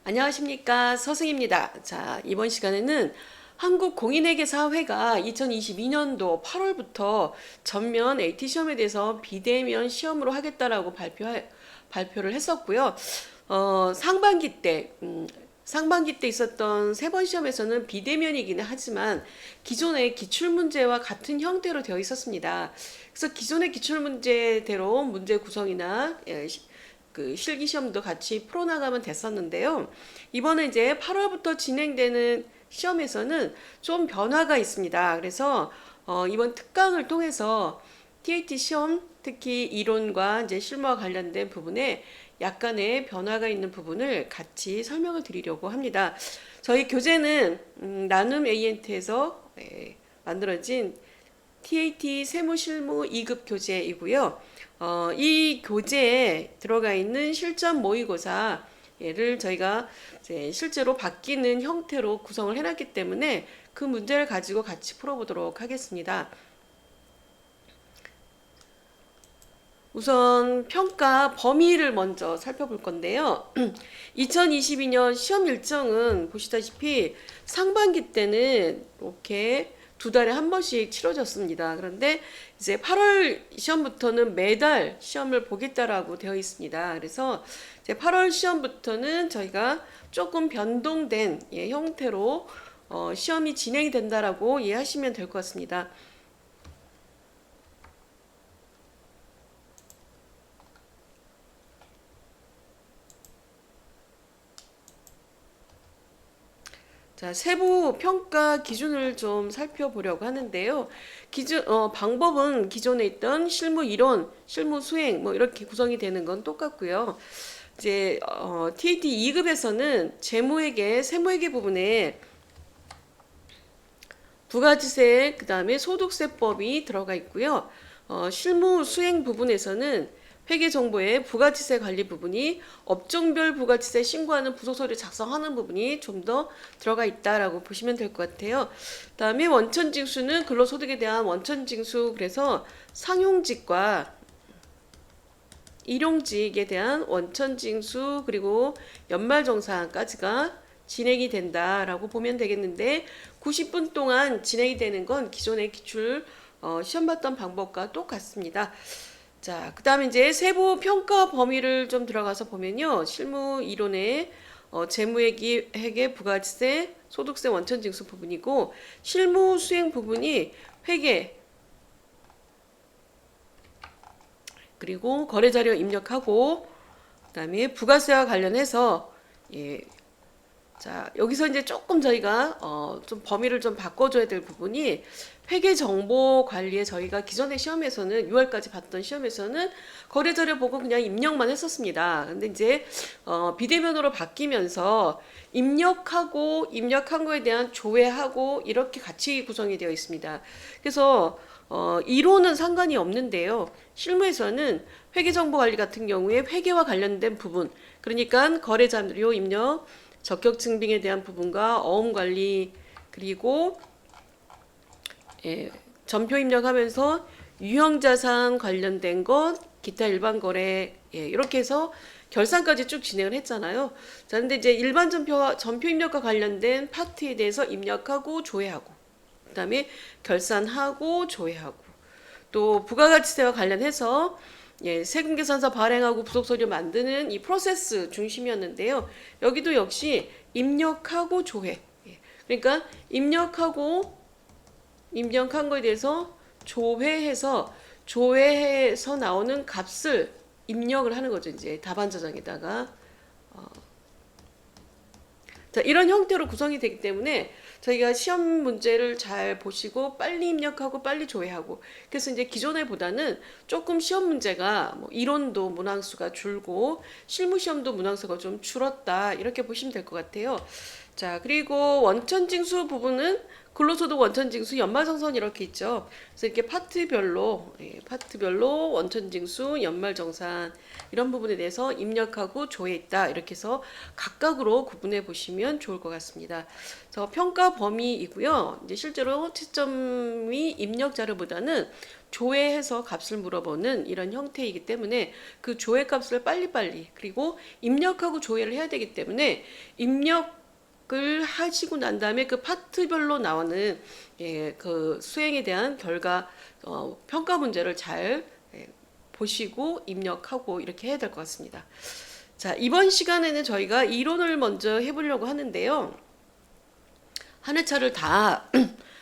안녕하십니까, 서승입니다. 자, 이번 시간에는 한국공인회계사회가 2022년도 8월부터 전면 AT 시험에 대해서 비대면 시험으로 하겠다라고 발표를 했었고요. 상반기 때 있었던 세 번 시험에서는 비대면이기는 하지만 기존의 기출문제와 같은 형태로 되어 있었습니다. 그래서 기존의 기출문제대로 문제 구성이나 그 실기시험도 같이 풀어나가면 됐었는데요. 이번에 이제 8월부터 진행되는 시험에서는 좀 변화가 있습니다. 그래서 이번 특강을 통해서 TAT 시험, 특히 이론과 이제 실무와 관련된 부분에 약간의 변화가 있는 부분을 같이 설명을 드리려고 합니다. 저희 교재는 나눔 ANT에서 만들어진 TAT 세무실무 2급 교재이고요. 이 교재에 들어가 있는 실전 모의고사를 저희가 이제 실제로 바뀌는 형태로 구성을 해놨기 때문에 그 문제를 가지고 같이 풀어보도록 하겠습니다. 우선 평가 범위를 먼저 살펴볼 건데요. 2022년 시험 일정은 보시다시피 상반기 때는 이렇게 두 달에 한 번씩 치러졌습니다. 그런데 이제 8월 시험부터는 매달 시험을 보겠다라고 되어 있습니다. 그래서 이제 8월 시험부터는 저희가 조금 변동된 형태로 시험이 진행이 된다라고 이해하시면 될 것 같습니다. 자, 세부 평가 기준을 좀 살펴보려고 하는데요. 방법은 기존에 있던 실무 이론, 실무 수행, 뭐 이렇게 구성이 되는 건 똑같고요. 이제, TAT 2급에서는 재무회계, 세무회계 부분에 부가지세, 그 다음에 소득세법이 들어가 있고요. 실무 수행 부분에서는 회계정보의 부가지세 관리 부분이 업종별 부가지세 신고하는 부속서류 작성하는 부분이 좀 더 들어가 있다라고 보시면 될 것 같아요. 그 다음에 원천징수는 근로소득에 대한 원천징수, 그래서 상용직과 일용직에 대한 원천징수, 그리고 연말정산까지가 진행이 된다라고 보면 되겠는데 90분 동안 진행이 되는 건 기존의 기출 시험 봤던 방법과 똑같습니다. 자, 그 다음에 이제 세부 평가 범위를 좀 들어가서 보면요. 실무 이론의 재무회계, 부가세, 소득세 원천징수 부분이고 실무 수행 부분이 회계, 그리고 거래자료 입력하고 그다음에 부가세와 관련해서 자, 여기서 이제 조금 저희가 좀 범위를 좀 바꿔줘야 될 부분이 회계 정보 관리에 저희가 기존의 시험에서는 6월까지 봤던 시험에서는 거래자료 보고 그냥 입력만 했었습니다. 근데 이제 비대면으로 바뀌면서 입력하고 입력한 거에 대한 조회하고 이렇게 같이 구성이 되어 있습니다. 그래서 이론은 상관이 없는데요. 실무에서는 회계정보관리 같은 경우에 회계와 관련된 부분, 그러니까 거래자료 입력, 적격증빙에 대한 부분과 어음관리, 그리고 전표 입력하면서 유형자산 관련된 것, 기타 일반 거래, 이렇게 해서 결산까지 쭉 진행을 했잖아요. 자, 근데 이제 일반 전표 입력과 관련된 파트에 대해서 입력하고 조회하고, 그 다음에 결산하고 조회하고, 또 부가가치세와 관련해서 세금계산서 발행하고 부속서류 만드는 이 프로세스 중심이었는데요. 여기도 역시 입력하고 조회. 그러니까 입력한 거에 대해서 조회해서 나오는 값을 입력을 하는 거죠. 이제 답안 저장에다가. 자, 이런 형태로 구성이 되기 때문에 저희가 시험 문제를 잘 보시고 빨리 입력하고 빨리 조회하고, 그래서 이제 기존에보다는 조금 시험 문제가 뭐 이론도 문항수가 줄고 실무 시험도 문항수가 좀 줄었다, 이렇게 보시면 될 것 같아요. 자, 그리고 원천징수 부분은 근로소득 원천징수 연말정산 이렇게 있죠. 그래서 이렇게 파트별로, 파트별로 원천징수 연말정산 이런 부분에 대해서 입력하고 조회했다. 이렇게 해서 각각으로 구분해 보시면 좋을 것 같습니다. 그래서 평가 범위이고요. 이제 실제로 채점이 입력 자료보다는 조회해서 값을 물어보는 이런 형태이기 때문에 그 조회 값을 빨리빨리 그리고 입력하고 조회를 해야 되기 때문에 입력을 하시고 난 다음에 그 파트별로 나오는 그 수행에 대한 결과 평가 문제를 잘 보시고 입력하고 이렇게 해야 될 것 같습니다. 자, 이번 시간에는 저희가 이론을 먼저 해보려고 하는데요. 한 회차를 다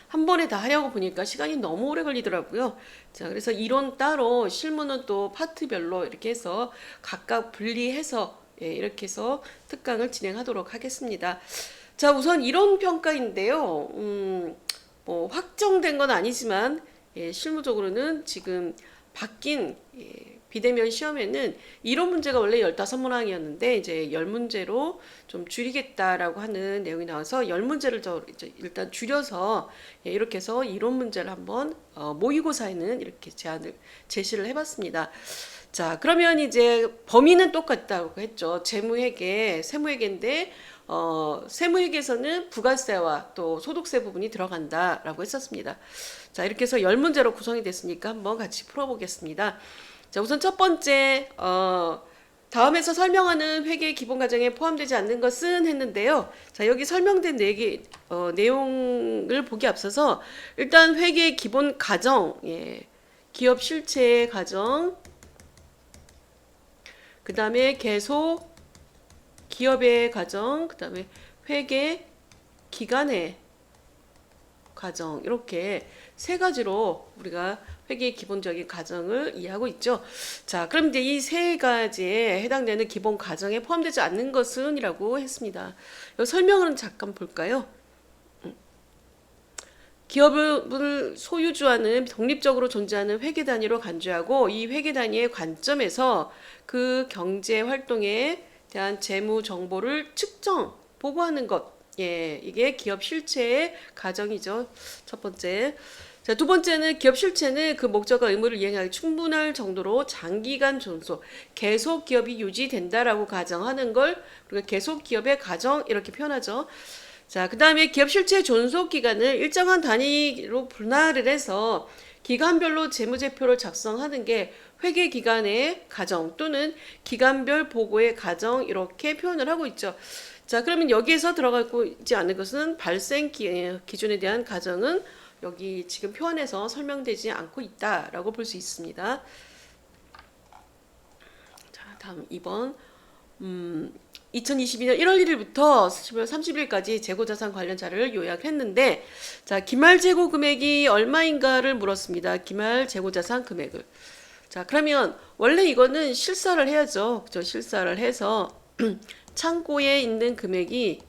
한 번에 다 하려고 보니까 시간이 너무 오래 걸리더라고요. 자, 그래서 이론 따로, 실무는 또 파트별로 이렇게 해서 각각 분리해서 이렇게 해서 특강을 진행하도록 하겠습니다. 자, 우선 이론 평가인데요. 뭐 확정된 건 아니지만 실무적으로는 지금 바뀐 비대면 시험에는 이론 문제가 원래 15문항이었는데 이제 10문제로 좀 줄이겠다라고 하는 내용이 나와서 10문제를 일단 줄여서 이렇게 해서 이론 문제를 한번 모의고사에는 이렇게 제시를 해봤습니다. 자, 그러면 이제 범위는 똑같다고 했죠. 재무회계, 세무회계인데 세무회계에서는 부가세와 또 소득세 부분이 들어간다라고 했었습니다. 자, 이렇게 해서 10문제로 구성이 됐으니까 한번 같이 풀어보겠습니다. 자, 우선 첫 번째, 다음에서 설명하는 회계 기본 과정에 포함되지 않는 것은 했는데요. 자, 여기 설명된 내용을 보기 앞서서 일단 회계 기본 과정, 기업 실체 과정, 그 다음에 계속 기업의 과정, 그 다음에 회계 기간의 과정, 이렇게 세 가지로 우리가 회계의 기본적인 과정을 이해하고 있죠. 자, 그럼 이제 이 세 가지에 해당되는 기본 과정에 포함되지 않는 것은 이라고 했습니다. 이 설명을 잠깐 볼까요? 기업을 소유주하는 독립적으로 존재하는 회계 단위로 간주하고 이 회계 단위의 관점에서 그 경제 활동에 대한 재무 정보를 측정, 보고하는 것. 이게 기업 실체의 과정이죠. 첫 번째. 자, 두 번째는 기업 실체는 그 목적과 의무를 이행하기 충분할 정도로 장기간 존속, 계속 기업이 유지된다라고 가정하는 걸 우리가 계속 기업의 가정 이렇게 표현하죠. 자, 그 다음에 기업 실체 존속 기간을 일정한 단위로 분할을 해서 기간별로 재무제표를 작성하는 게 회계 기간의 가정 또는 기간별 보고의 가정 이렇게 표현을 하고 있죠. 자, 그러면 여기에서 들어가고 있지 않은 것은 발생 기준에 대한 가정은 여기 지금 표현에서 설명되지 않고 있다라고 볼 수 있습니다. 자, 다음 2번. 2022년 1월 1일부터 10월 30일까지 재고자산 관련 자료를 요약했는데, 자, 기말 재고 금액이 얼마인가를 물었습니다. 기말 재고자산 금액을. 자, 그러면 원래 이거는 실사를 해야죠. 그죠? 실사를 해서 창고에 있는 금액이,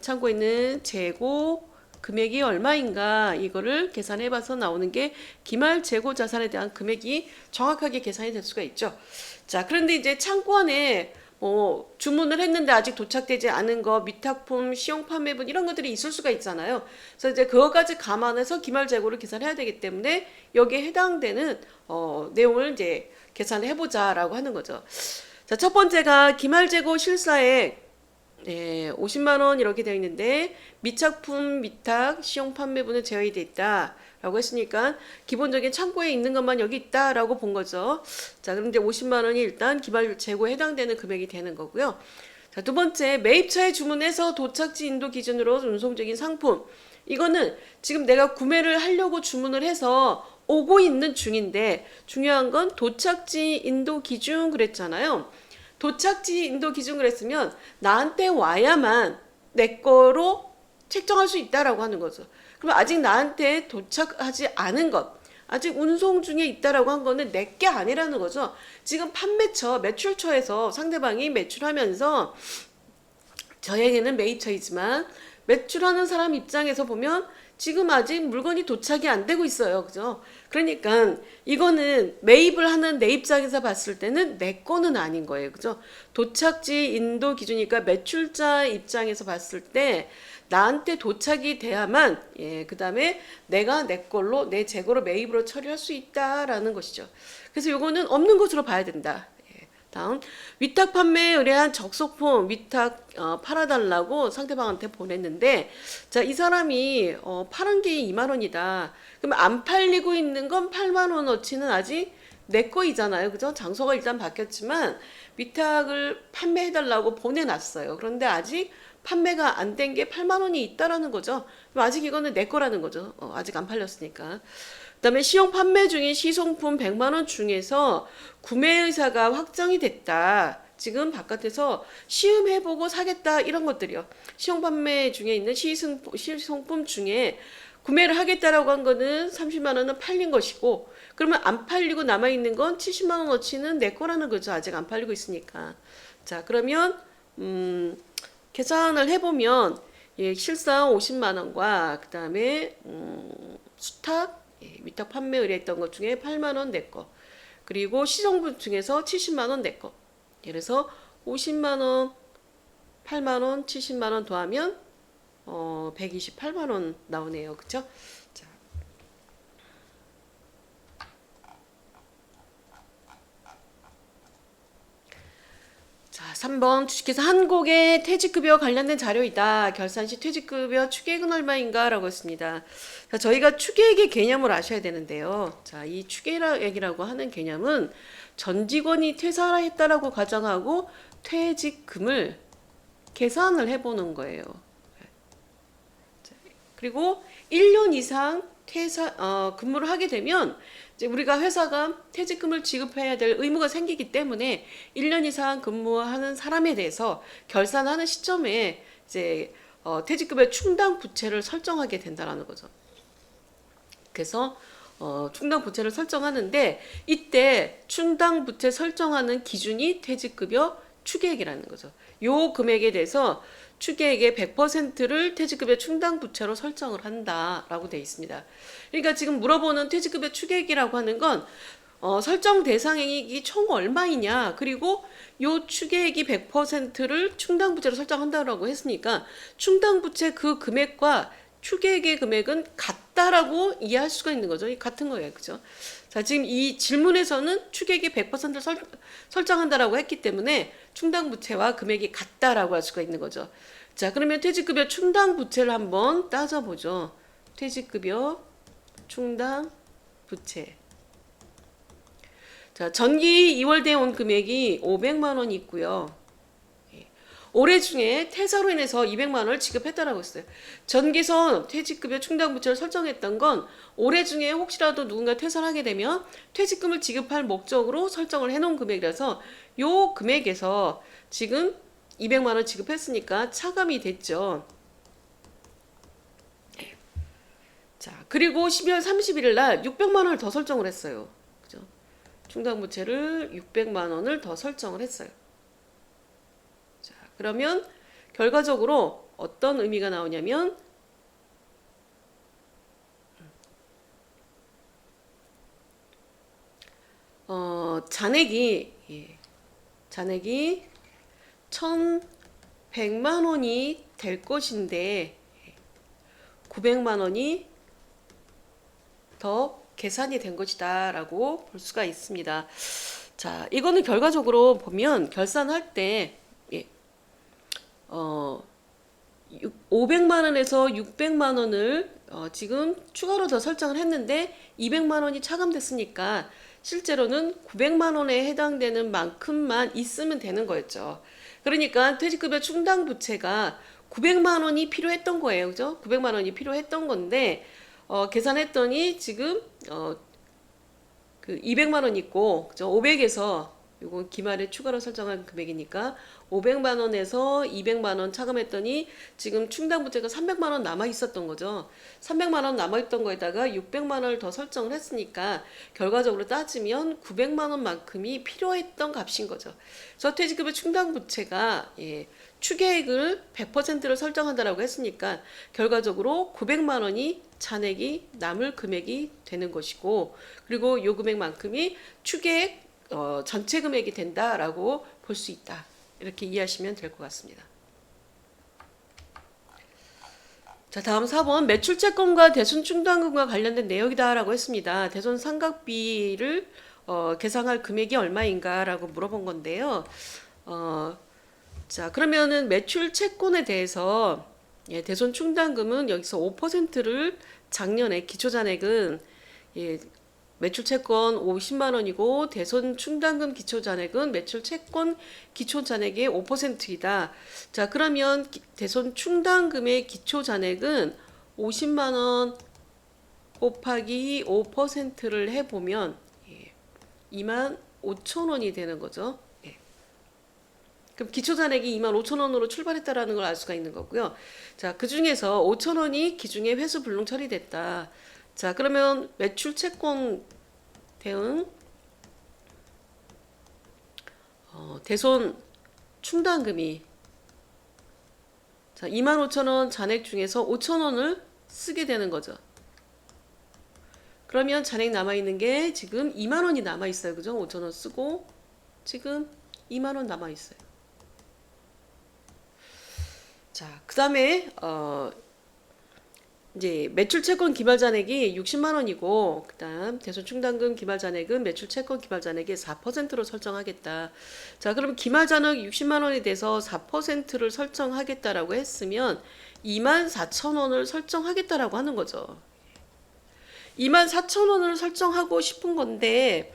창고에 있는 재고 금액이 얼마인가 이거를 계산해봐서 나오는 게 기말 재고 자산에 대한 금액이 정확하게 계산이 될 수가 있죠. 자, 그런데 이제 창고 안에 주문을 했는데 아직 도착되지 않은 거, 미탁품, 시용 판매분 이런 것들이 있을 수가 있잖아요. 그래서 이제 그거까지 감안해서 기말 재고를 계산해야 되기 때문에 여기에 해당되는 내용을 이제 계산을 해보자라고 하는 거죠. 자, 첫 번째가 기말 재고 실사액 50만 원 이렇게 되어 있는데 미착품, 미탁, 시용 판매분은 제외되어 있다 라고 했으니까 기본적인 창고에 있는 것만 여기 있다 라고 본 거죠. 자, 그런데 50만 원이 일단 기말 재고에 해당되는 금액이 되는 거고요. 자, 두 번째, 매입처에 주문해서 도착지 인도 기준으로 운송적인 상품. 이거는 지금 내가 구매를 하려고 주문을 해서 오고 있는 중인데 중요한 건 도착지 인도 기준 그랬잖아요. 도착지 인도 기준 그랬으면 나한테 와야만 내 거로 책정할 수 있다라고 하는 거죠. 그럼 아직 나한테 도착하지 않은 것, 아직 운송 중에 있다라고 한 거는 내 게 아니라는 거죠. 지금 판매처, 매출처에서 상대방이 매출하면서 저에게는 매입처이지만 매출하는 사람 입장에서 보면 지금 아직 물건이 도착이 안 되고 있어요. 그죠? 그러니까 이거는 매입을 하는 내 입장에서 봤을 때는 내 거는 아닌 거예요. 그죠? 도착지 인도 기준이니까 매출자 입장에서 봤을 때 나한테 도착이 돼야만 그다음에 내가 내 걸로 내 재고로 매입으로 처리할 수 있다라는 것이죠. 그래서 요거는 없는 것으로 봐야 된다. 다음 위탁 판매에 의뢰한 적소품 위탁 팔아달라고 상대방한테 보냈는데 자, 이 사람이 파란 게 2만 원이다. 그럼 안 팔리고 있는 건 8만 원어치는 아직 내 거이잖아요. 그죠? 장소가 일단 바뀌었지만 위탁을 판매해달라고 보내놨어요. 그런데 아직 판매가 안 된 게 8만 원이 있다라는 거죠. 그럼 아직 이거는 내 거라는 거죠. 아직 안 팔렸으니까. 그다음에 시용 판매 중인 시송품 100만 원 중에서 구매 의사가 확정이 됐다. 지금 바깥에서 시음해보고 사겠다 이런 것들이요. 시용 판매 중에 있는 시송품 중에 구매를 하겠다라고 한 거는 30만 원은 팔린 것이고 그러면 안 팔리고 남아있는 건 70만 원어치는 내 거라는 거죠. 아직 안 팔리고 있으니까. 자, 그러면 계산을 해보면 실상 50만 원과 그 다음에 수탁 위탁 판매 의뢰했던 것 중에 8만 원 내 거. 그리고 시성분 중에서 70만 원 내 거. 그래서 50만 원, 8만 원, 70만 원 더하면 128만 원 나오네요. 그쵸? 자. 자, 3번 주식회사 한국의 퇴직급여 관련된 자료이다. 결산 시 퇴직급여 추계액은 얼마인가? 라고 했습니다. 자, 저희가 추계액의 개념을 아셔야 되는데요. 자, 이 추계액이라고 하는 개념은 전 직원이 퇴사했다라고 가정하고 퇴직금을 계산을 해보는 거예요. 자, 그리고 1년 이상 근무를 하게 되면 이제 우리가 회사가 퇴직금을 지급해야 될 의무가 생기기 때문에 1년 이상 근무하는 사람에 대해서 결산하는 시점에 이제 퇴직급의 충당 부채를 설정하게 된다라는 거죠. 그래서 충당 부채를 설정하는데 이때 충당 부채 설정하는 기준이 퇴직급여 추계액이라는 거죠. 요 금액에 대해서 추계액의 100%를 퇴직급여 충당 부채로 설정을 한다라고 되어 있습니다. 그러니까 지금 물어보는 퇴직급여 추계액이라고 하는 건 설정 대상액이 총 얼마이냐 그리고 요 추계액이 100%를 충당 부채로 설정한다라고 했으니까 충당 부채 그 금액과 추계액의 금액은 같다라고 이해할 수가 있는 거죠. 같은 거예요. 그죠? 자, 지금 이 질문에서는 추계액이 100%를 설정한다라고 했기 때문에 충당부채와 금액이 같다라고 할 수가 있는 거죠. 자, 그러면 퇴직급여 충당부채를 한번 따져보죠. 퇴직급여 충당부채. 자, 전기 2월대에 온 금액이 500만 원이 있고요. 올해 중에 퇴사로 인해서 200만 원을 지급했다라고 했어요. 전기선 퇴직급여 충당부채를 설정했던 건 올해 중에 혹시라도 누군가 퇴사를 하게 되면 퇴직금을 지급할 목적으로 설정을 해놓은 금액이라서 요 금액에서 지금 200만 원 지급했으니까 차감이 됐죠. 자, 그리고 12월 31일 날 600만 원을 더 설정을 했어요. 그죠? 충당부채를 600만 원을 더 설정을 했어요. 그러면 결과적으로 어떤 의미가 나오냐면 잔액이 1,100만 원이 될 것인데 900만 원이 더 계산이 된 것이다 라고 볼 수가 있습니다. 자, 이거는 결과적으로 보면 결산할 때 500만 원에서 600만 원을 지금 추가로 더 설정을 했는데 200만 원이 차감됐으니까 실제로는 900만 원에 해당되는 만큼만 있으면 되는 거였죠. 그러니까 퇴직급여 충당 부채가 900만 원이 필요했던 거예요. 그죠? 900만 원이 필요했던 건데 계산했더니 지금 그 200만 원 있고 그죠? 500에서 요건 기말에 추가로 설정한 금액이니까 500만 원에서 200만 원 차감했더니 지금 충당부채가 300만 원 남아 있었던 거죠. 300만 원 남아 있던 거에다가 600만 원을 더 설정을 했으니까 결과적으로 따지면 900만 원만큼이 필요했던 값인 거죠. 그래서 퇴직급여 충당부채가 추계액을 100%를 설정한다라고 했으니까 결과적으로 900만 원이 잔액이 남을 금액이 되는 것이고, 그리고 요 금액만큼이 추계액 전체 금액이 된다라고 볼 수 있다. 이렇게 이해하시면 될 것 같습니다. 자, 다음 4번 매출채권과 대손충당금과 관련된 내역이다라고 했습니다. 대손 상각비를 계상할 금액이 얼마인가라고 물어본 건데요. 자, 그러면은 매출채권에 대해서 대손충당금은 여기서 5%를 작년에 기초잔액은 매출채권 50만 원이고 대손충당금 기초잔액은 매출채권 기초잔액의 5%이다. 자, 그러면 대손충당금의 기초잔액은 50만 원 곱하기 5%를 해보면 2만 5천 원이 되는 거죠. 그럼 기초잔액이 2만 5천 원으로 출발했다라는 걸 알 수가 있는 거고요. 자, 그 중에서 5천 원이 기중에 회수 불능 처리됐다. 자, 그러면 매출 채권 대응 대손 충당금이 자, 2만 5천 원 잔액 중에서 5천 원을 쓰게 되는 거죠. 그러면 잔액 남아있는 게 지금 2만 원이 남아있어요. 그죠? 5천 원 쓰고 지금 2만 원 남아있어요. 자, 그 다음에 이제 매출채권 기말잔액이 60만 원이고, 그다음 대손충당금 기말잔액은 매출채권 기말잔액의 4%로 설정하겠다. 자, 그럼 기말잔액 60만 원에 대해서 4%를 설정하겠다라고 했으면 2만 4천 원을 설정하겠다라고 하는 거죠. 2만 4천 원을 설정하고 싶은 건데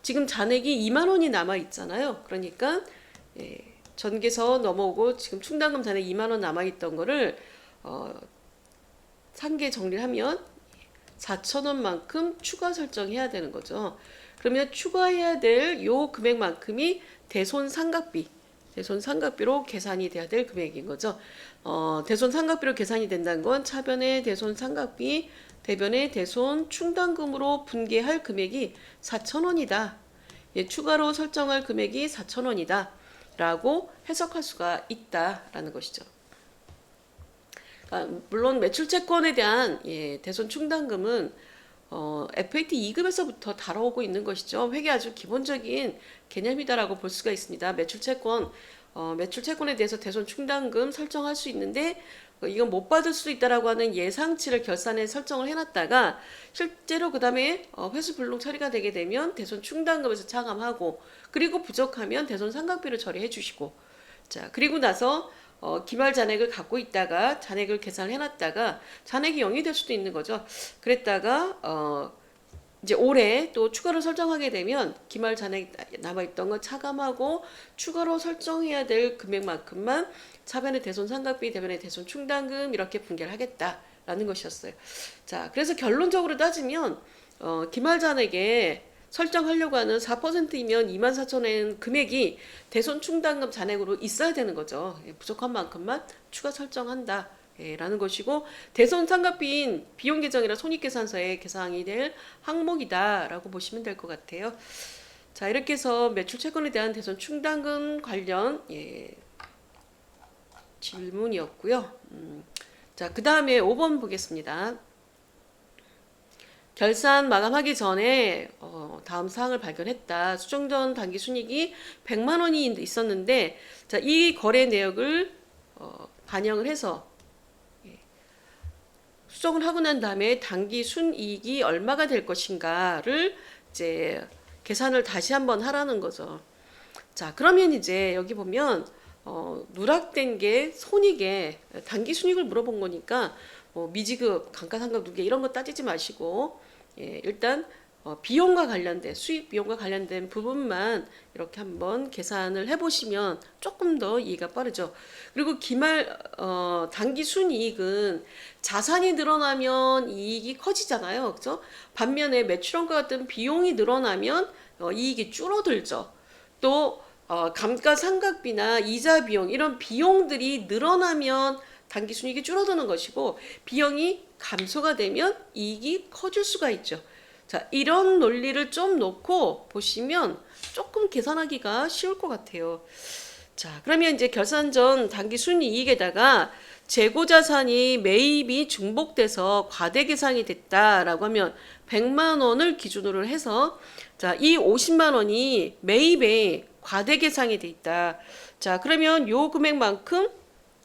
지금 잔액이 2만 원이 남아 있잖아요. 그러니까 전개서 넘어오고 지금 충당금 잔액 2만 원 남아 있던 거를 상계 정리를 하면 4천 원만큼 추가 설정해야 되는 거죠. 그러면 추가해야 될 요 금액만큼이 대손 상각비로 계산이 돼야 될 금액인 거죠. 대손 상각비로 계산이 된다는 건 차변의 대손 상각비, 대변의 대손 충당금으로 분계할 금액이 4천 원이다. 추가로 설정할 금액이 4천 원이다. 라고 해석할 수가 있다라는 것이죠. 물론 매출채권에 대한 대손 충당금은 FAT 2급에서부터 다뤄오고 있는 것이죠. 회계 아주 기본적인 개념이다라고 볼 수가 있습니다. 매출채권에 대해서 대손 충당금 설정할 수 있는데 이건 못 받을 수 있다라고 하는 예상치를 결산에 설정을 해놨다가 실제로 그 다음에 회수 불능 처리가 되게 되면 대손 충당금에서 차감하고, 그리고 부족하면 대손 상각비를 처리해 주시고, 자, 그리고 나서 기말 잔액을 갖고 있다가 잔액을 계산을 해놨다가 잔액이 0이 될 수도 있는 거죠. 그랬다가 이제 올해 또 추가로 설정하게 되면 기말 잔액 남아있던 거 차감하고 추가로 설정해야 될 금액만큼만 차변의 대손 상각비, 대변의 대손 충당금 이렇게 분계를 하겠다라는 것이었어요. 자, 그래서 결론적으로 따지면 기말 잔액에 설정하려고 하는 4%이면 24,000원 금액이 대손 충당금 잔액으로 있어야 되는 거죠. 부족한 만큼만 추가 설정한다. 라는 것이고, 대손 상각비인 비용 계정이나 손익계산서에 계상이 될 항목이다 라고 보시면 될 것 같아요. 자, 이렇게 해서 매출채권에 대한 대손 충당금 관련 질문이었고요. 자, 그 다음에 5번 보겠습니다. 결산 마감하기 전에 다음 사항을 발견했다. 수정 전 단기 순이익이 100만 원이 있었는데, 자, 이 거래 내역을 반영을 해서 수정을 하고 난 다음에 단기 순이익이 얼마가 될 것인가를 이제 계산을 다시 한번 하라는 거죠. 자, 그러면 이제 여기 보면 누락된 게 손익에 단기 순이익을 물어본 거니까 미지급, 감가상각 누계 이런 거 따지지 마시고 일단 비용과 관련된 수익 비용과 관련된 부분만 이렇게 한번 계산을 해보시면 조금 더 이해가 빠르죠. 그리고 기말 단기 순이익은 자산이 늘어나면 이익이 커지잖아요, 그렇죠? 반면에 매출원가 같은 비용이 늘어나면 이익이 줄어들죠. 또 감가상각비나 이자 비용 이런 비용들이 늘어나면 단기 순이익이 줄어드는 것이고, 비용이 감소가 되면 이익이 커질 수가 있죠. 자, 이런 논리를 좀 놓고 보시면 조금 계산하기가 쉬울 것 같아요. 자, 그러면 이제 결산 전 당기 순이익에다가 재고 자산이 매입이 중복돼서 과대 계상이 됐다라고 하면 100만 원을 기준으로 해서 자, 이 50만 원이 매입에 과대 계상이 돼 있다. 자, 그러면 요 금액만큼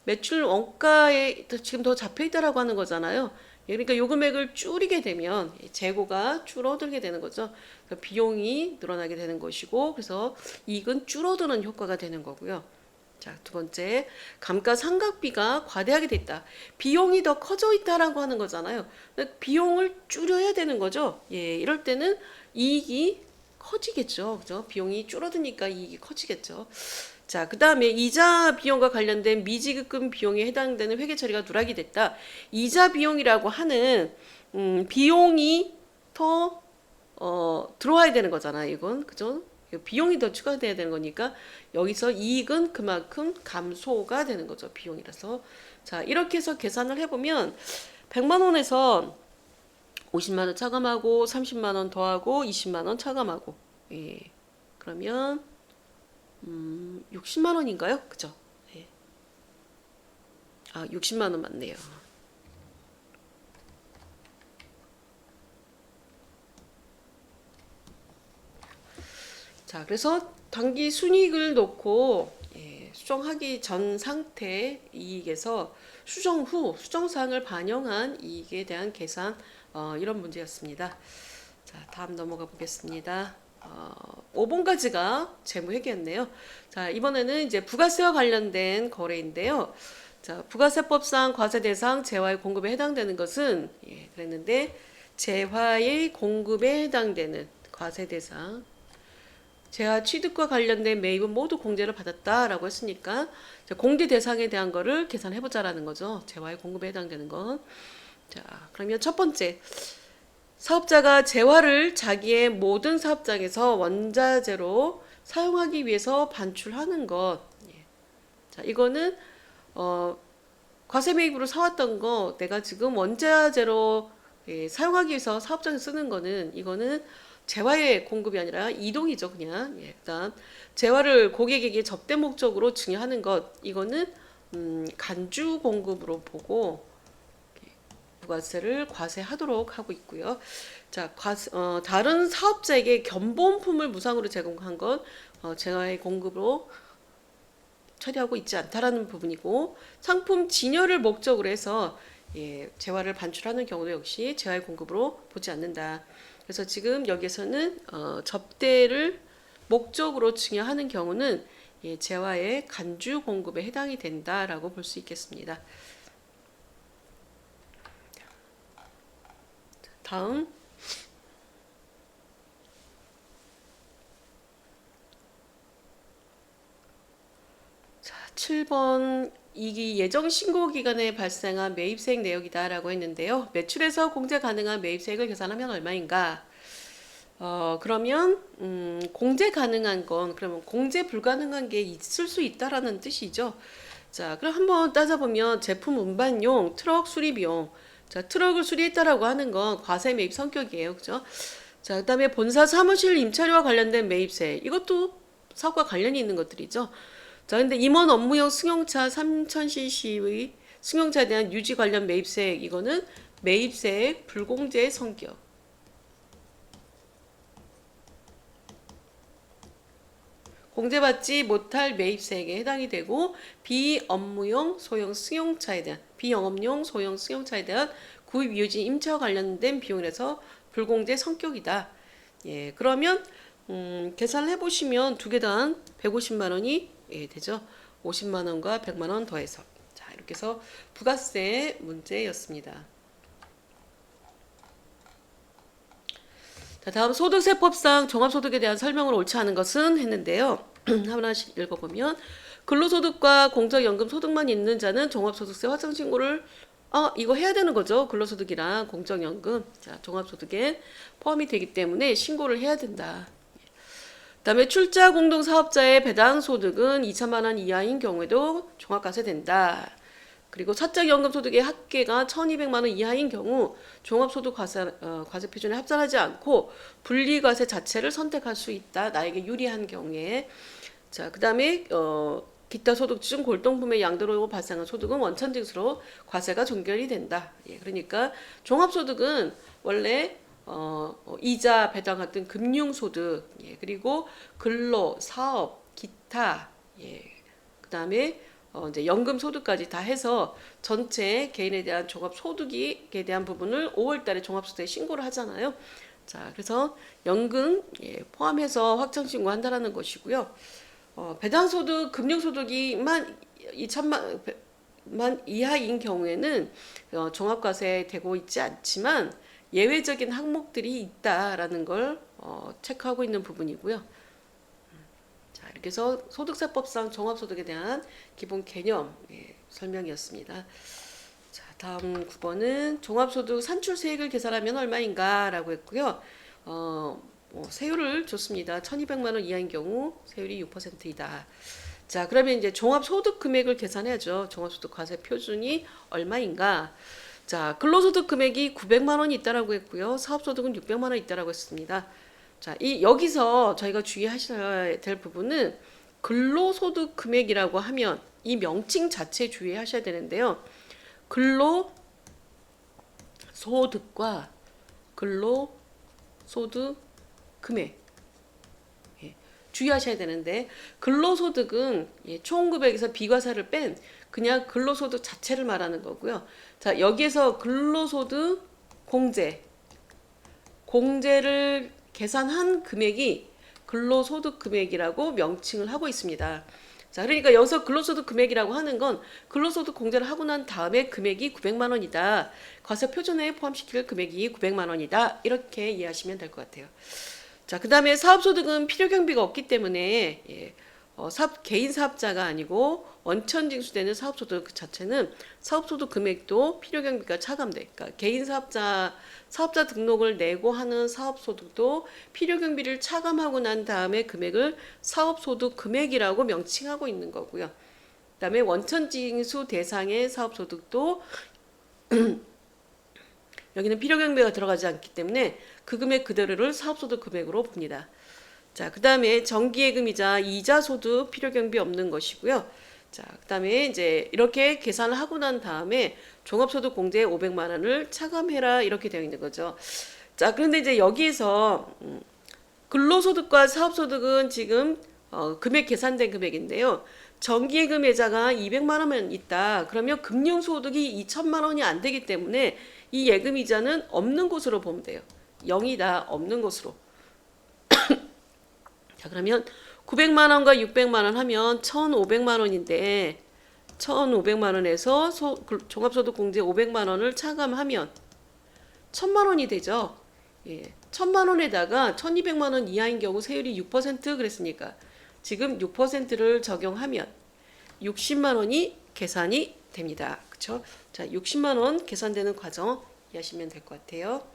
매출 원가에 지금 더 잡혀 있다라고 하는 거잖아요. 그러니까 요 금액을 줄이게 되면 재고가 줄어들게 되는 거죠. 그러니까 비용이 늘어나게 되는 것이고, 그래서 이익은 줄어드는 효과가 되는 거고요. 자, 두 번째, 감가상각비가 과대하게 됐다. 비용이 더 커져 있다라고 하는 거잖아요. 비용을 줄여야 되는 거죠. 예, 이럴 때는 이익이 커지겠죠. 그죠? 비용이 줄어드니까 이익이 커지겠죠. 자, 그 다음에 이자 비용과 관련된 미지급금 비용에 해당되는 회계 처리가 누락이 됐다. 이자 비용이라고 하는 비용이 더 들어와야 되는 거잖아요. 이건 그죠? 비용이 더 추가돼야 되는 거니까 여기서 이익은 그만큼 감소가 되는 거죠. 비용이라서. 자, 이렇게 해서 계산을 해보면 100만 원에서 50만 원 차감하고 30만 원 더하고 20만 원 차감하고 예. 그러면 60만 원인가요? 그죠? 예. 아, 60만 원 맞네요. 자, 그래서 당기 순이익을 놓고 예, 수정하기 전 상태 이익에서 수정 후 수정사항을 반영한 이익에 대한 계산 이런 문제였습니다. 자, 다음 넘어가 보겠습니다. 5번까지가 재무회계였네요. 자, 이번에는 이제 부가세와 관련된 거래인데요. 자, 부가세법상 과세 대상 재화의 공급에 해당되는 것은 예, 그랬는데 재화의 공급에 해당되는 과세 대상 재화 취득과 관련된 매입은 모두 공제를 받았다라고 했으니까 공제 대상에 대한 거를 계산해보자라는 거죠. 재화의 공급에 해당되는 건. 자, 그러면 첫 번째. 사업자가 재화를 자기의 모든 사업장에서 원자재로 사용하기 위해서 반출하는 것. 예. 자, 이거는 과세 매입으로 사왔던 거 내가 지금 원자재로 예, 사용하기 위해서 사업장에 쓰는 거는 이거는 재화의 공급이 아니라 이동이죠, 그냥. 예, 그다음 재화를 고객에게 접대 목적으로 증여하는 것 이거는 간주 공급으로 보고 부가세를 과세하도록 하고 있고요. 자, 다른 사업자에게 견본품을 무상으로 제공한 건 재화의 공급으로 처리하고 있지 않다라는 부분이고 상품 진열을 목적으로 해서 예, 재화를 반출하는 경우도 역시 재화의 공급으로 보지 않는다. 그래서 지금 여기서는 접대를 목적으로 증여하는 경우는 예, 재화의 간주 공급에 해당이 된다라고 볼 수 있겠습니다. 다음 자, 7번 이기 예정 신고 기간에 발생한 매입세액 내역이다라고 했는데요. 매출에서 공제 가능한 매입세액을 계산하면 얼마인가? 그러면 공제 가능한 건 그러면 공제 불가능한 게 있을 수 있다라는 뜻이죠. 자, 그럼 한번 따져보면 제품 운반용, 트럭 수리비용. 자, 트럭을 수리했다라고 하는 건 과세 매입 성격이에요. 그죠? 자, 그다음에 본사 사무실 임차료와 관련된 매입세. 이것도 사업과 관련이 있는 것들이죠. 자, 근데 임원 업무용 승용차 3000cc의 승용차에 대한 유지 관련 매입세액 이거는 매입세액 불공제 성격. 공제받지 못할 매입세액에 해당이 되고 비업무용 소형 승용차에 대한 비영업용 소형 승용차에 대한 구입 유지 임차와 관련된 비용이라서 불공제 성격이다. 예, 그러면 계산을 해보시면 두 개 다 150만 원이 예, 되죠. 50만 원과 100만 원 더해서 자 이렇게 해서 부가세 문제였습니다. 자, 다음 소득세법상 종합소득에 대한 설명을 옳지 않은 것은 했는데요. 하나씩 읽어보면 근로소득과 공적연금 소득만 있는 자는 종합소득세 확정신고를 이거 해야 되는 거죠. 근로소득이랑 공적연금 자 종합소득에 포함이 되기 때문에 신고를 해야 된다. 그다음에 출자 공동사업자의 배당소득은 2천만 원 이하인 경우에도 종합과세된다. 그리고 사적연금소득의 합계가 1,200만 원 이하인 경우 종합소득 과세 표준에 합산하지 않고 분리과세 자체를 선택할 수 있다. 나에게 유리한 경우에. 자, 그다음에 기타 소득 중 골동품의 양도로 발생한 소득은 원천징수로 과세가 종결이 된다. 예, 그러니까 종합소득은 원래 이자, 배당 같은 금융소득, 예, 그리고 근로, 사업, 기타, 예, 그다음에 이제 연금 소득까지 다 해서 전체 개인에 대한 종합 소득에 대한 부분을 5월달에 종합소득에 신고를 하잖아요. 자, 그래서 연금 포함해서 확정 신고한다라는 것이고요. 배당 소득, 금융 소득이 2천만 이하인 경우에는 종합과세 되고 있지 않지만 예외적인 항목들이 있다라는 걸 체크하고 있는 부분이고요. 자, 이렇게 해서 소득세법상 종합소득에 대한 기본 개념 설명이었습니다. 자, 다음 9번은 종합소득 산출세액을 계산하면 얼마인가라고 했고요. 세율을 줬습니다. 1,200만 원 이하인 경우 세율이 6%이다. 자, 그러면 이제 종합소득 금액을 계산해야죠. 종합소득 과세 표준이 얼마인가? 자, 근로소득 금액이 900만 원이 있다라고 했고요. 사업소득은 600만 원 있다라고 했습니다. 자, 여기서 저희가 주의하셔야 될 부분은 근로소득 금액이라고 하면 이 명칭 자체에 주의하셔야 되는데요. 근로소득과 근로소득 금액 주의하셔야 되는데 근로소득은 총급액에서 비과세를 뺀 그냥 근로소득 자체를 말하는 거고요. 자, 여기에서 근로소득 공제를 계산한 금액이 근로소득 금액이라고 명칭을 하고 있습니다. 자, 그러니까 여기서 근로소득 금액이라고 하는 건 근로소득 공제를 하고 난 다음에 금액이 900만 원이다. 과세 표준에 포함시킬 금액이 900만 원이다. 이렇게 이해하시면 될 것 같아요. 자, 그 다음에 사업소득은 필요경비가 없기 때문에 개인 사업자가 아니고 원천징수되는 사업소득 그 자체는 사업소득 금액도 필요경비가 차감돼. 그러니까 개인 사업자 등록을 내고 하는 사업소득도 필요경비를 차감하고 난 다음에 금액을 사업소득 금액이라고 명칭하고 있는 거고요. 그 다음에 원천징수 대상의 사업소득도 여기는 필요경비가 들어가지 않기 때문에 그 금액 그대로를 사업소득 금액으로 봅니다. 자, 그 다음에 정기예금이자 이자소득 필요경비 없는 것이고요. 자, 그 다음에 이제 이렇게 계산을 하고 난 다음에 종합소득 공제 500만 원을 차감해라 이렇게 되어 있는 거죠. 자, 그런데 이제 여기에서 근로소득과 사업소득은 지금 금액 계산된 금액인데요. 정기예금 예자가 200만 원만 있다. 그러면 금융소득이 2천만 원이 안 되기 때문에 이 예금이자는 없는 곳으로 보면 돼요. 0이다. 없는 곳으로. 자, 그러면 900만 원과 600만 원 하면 1,500만 원인데 1,500만 원에서 종합소득 공제 500만 원을 차감하면 1,000만 원이 되죠. 예. 1,000만 원에다가 1,200만 원 이하인 경우 세율이 6% 그랬으니까 지금 6%를 적용하면 60만 원이 계산이 됩니다. 그렇죠? 자, 60만 원 계산되는 과정 이해하시면 될 것 같아요.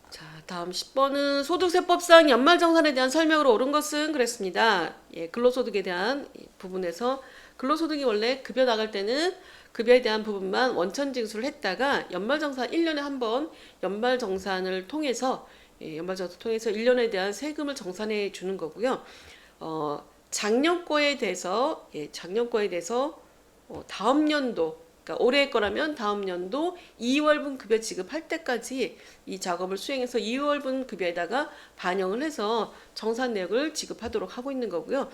자, 다음 10번은 소득세법상 연말정산에 대한 설명으로 옳은 것은 그랬습니다. 예, 근로소득에 대한 부분에서 근로소득이 원래 급여 나갈 때는 급여에 대한 부분만 원천징수를 했다가 연말정산 1년에 한 번 연말정산을 통해서 연말정산을 통해서 1년에 대한 세금을 정산해 주는 거고요. 작년 거에 대해서 다음 연도 그러니까 올해 거라면 다음 연도 2월분 급여 지급할 때까지 이 작업을 수행해서 2월분 급여에다가 반영을 해서 정산 내역을 지급하도록 하고 있는 거고요.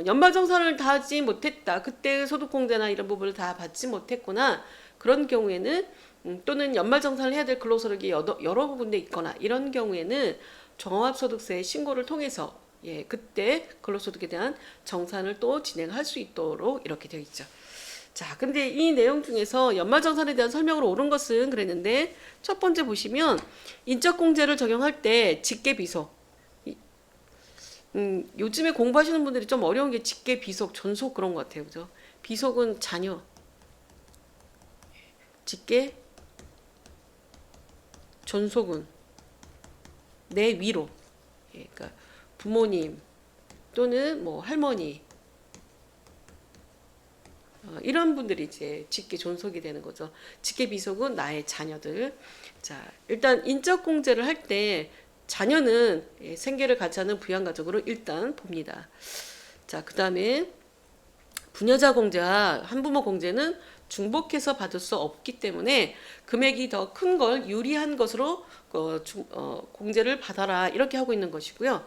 연말정산을 다 하지 못했다. 그때 소득공제나 이런 부분을 다 받지 못했거나 그런 경우에는 또는 연말정산을 해야 될 근로소득이 여러 군데 있거나 이런 경우에는 종합소득세 신고를 통해서 그때 근로소득에 대한 정산을 또 진행할 수 있도록 이렇게 되어 있죠. 자, 근데 이 내용 중에서 연말정산에 대한 설명으로 옳은 것은 그랬는데 첫 번째 보시면 인적공제를 적용할 때 직계비속 요즘에 공부하시는 분들이 좀 어려운 게 직계비속, 존속 그런 것 같아요. 그죠? 비속은 자녀, 직계, 존속은 내 위로, 그러니까 부모님 또는 뭐 할머니 이런 분들이 이제 직계 존속이 되는 거죠. 직계 비속은 나의 자녀들. 자, 일단 인적 공제를 할 때 자녀는 생계를 같이 하는 부양가족으로 일단 봅니다. 자, 그 다음에 부녀자 공제와 한부모 공제는 중복해서 받을 수 없기 때문에 금액이 더 큰 걸 유리한 것으로 공제를 받아라 이렇게 하고 있는 것이고요.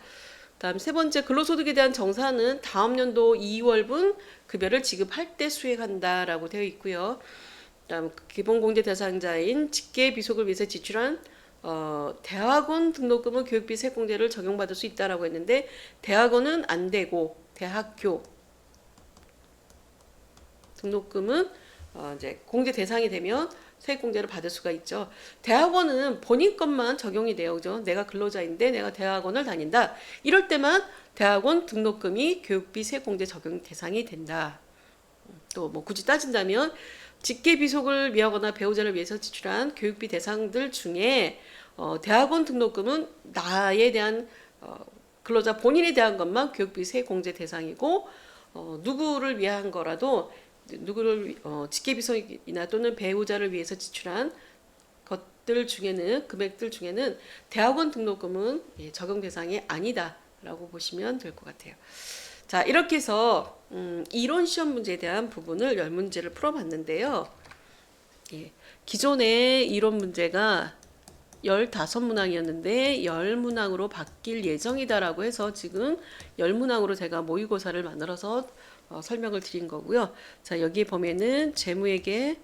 다음 세 번째 근로소득에 대한 정산은 다음 연도 2월분 급여를 지급할 때 수행한다라고 되어 있고요. 다음 기본공제 대상자인 직계비속을 위해서 지출한 대학원 등록금은 교육비 세공제를 적용받을 수 있다라고 했는데 대학원은 안 되고 대학교 등록금은 이제 공제 대상이 되면 세액공제를 받을 수가 있죠. 대학원은 본인 것만 적용이 돼요. 그죠? 내가 근로자인데 내가 대학원을 다닌다. 이럴 때만 대학원 등록금이 교육비 세액공제 적용 대상이 된다. 또 뭐 굳이 따진다면 직계비속을 위하거나 배우자를 위해서 지출한 교육비 대상들 중에 대학원 등록금은 나에 대한 근로자 본인에 대한 것만 교육비 세액공제 대상이고 누구를 위한 거라도 누구를 직계비속이나 또는 배우자를 위해서 지출한 것들 중에는 금액들 중에는 대학원 등록금은 적용 대상이 아니다라고 보시면 될 것 같아요. 자, 이렇게 해서 이론 시험 문제에 대한 부분을 10문제를 풀어봤는데요. 기존의 이론 문제가 15문항이었는데 10문항으로 바뀔 예정이다라고 해서 지금 10문항으로 제가 모의고사를 만들어서 설명을 드린 거고요. 자, 여기에 보면은 재무회계,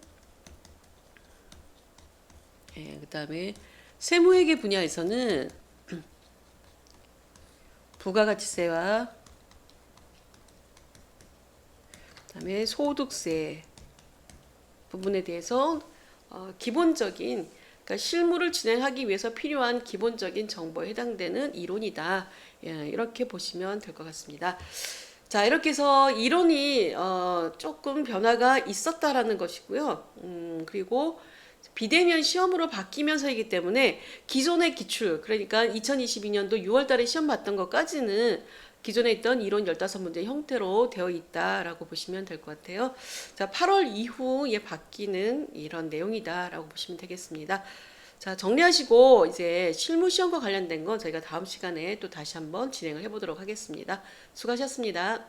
그 다음에 세무회계 분야에서는 부가가치세와 그다음에 소득세 부분에 대해서 기본적인 그러니까 실무를 진행하기 위해서 필요한 기본적인 정보에 해당되는 이론이다. 이렇게 보시면 될 것 같습니다. 자, 이렇게 해서 이론이 조금 변화가 있었다라는 것이고요. 그리고 비대면 시험으로 바뀌면서이기 때문에 기존의 기출, 그러니까 2022년도 6월 달에 시험 봤던 것까지는 기존에 있던 이론 15문제 형태로 되어 있다라고 보시면 될 것 같아요. 자, 8월 이후에 바뀌는 이런 내용이다라고 보시면 되겠습니다. 자, 정리하시고 이제 실무 시험과 관련된 건 저희가 다음 시간에 또 다시 한번 진행을 해보도록 하겠습니다. 수고하셨습니다.